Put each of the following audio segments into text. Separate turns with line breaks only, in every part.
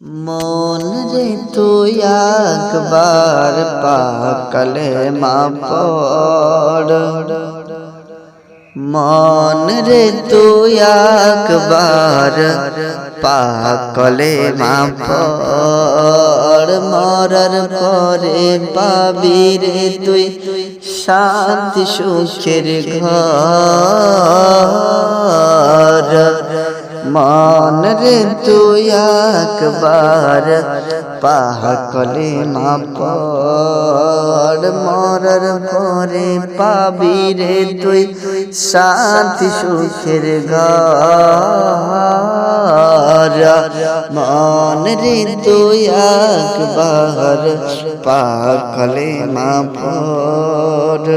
মন রে তুই একবার পাকলে মা পড়, মন রে তুই একবার পাকলে মা পড়, মরার পরে পাবি রে তুই শান্তি সুখের ঘর। মন রে তুই একবার পাকলে মা পড়, মরার পরে পাবি রে তুই শান্তি সুখের ঘর। মন রে তুই একবার পাকলে মা পড়,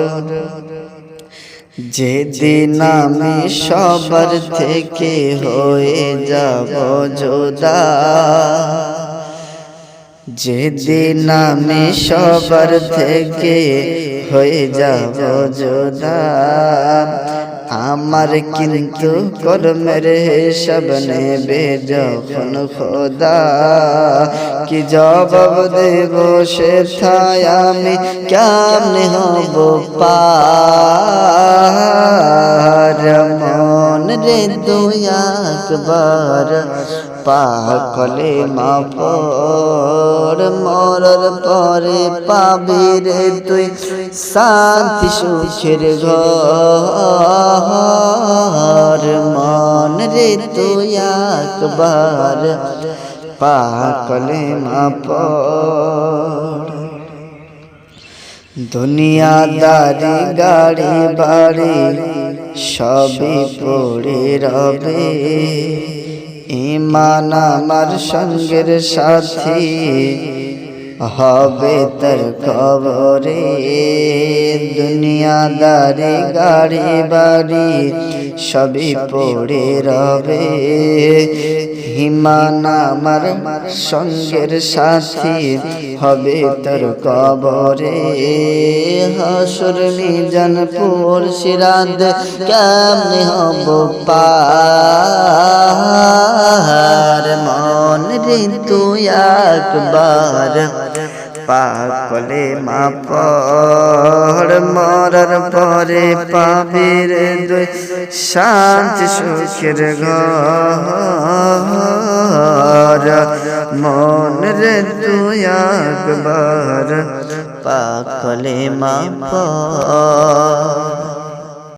যেদিন আমি সবার থেকে হয়ে যাব জুদা, যেদিন আমি সবার থেকে হয়ে যাব জুদা, আমার কিন্তু কর্মের হিসাব নেবে যখন খোদা। কি জবাব দেব সেথায় আমি কেমনে হব পার। মন রে তুই একবার পাকলে মা পড়, মরার পরে পাবি রে তুই শান্তি সুখের ঘর। মন রে তুই একবার পাকলে মা পড়, দুনিয়াদারি গাড়ি বাড়ি সবই পড়ে রবে, ঈমান আমার সঙ্গের সাথী হবে তার কবরে। দুনিয়াদারি গাড়ি বাড়ি সবই পড়ে রবে, ঈমান আমার সঙ্গের সাথী হবে তার কবরে। হাসর মিজান পুর সিরাত কেমনে হব পার। মন রে তুই একবার পাকলে মা পড়, মরার পরে পাবি রে তুই শান্তি সুখের ঘর। মন রে তুই একবার পাকলে মা পড়।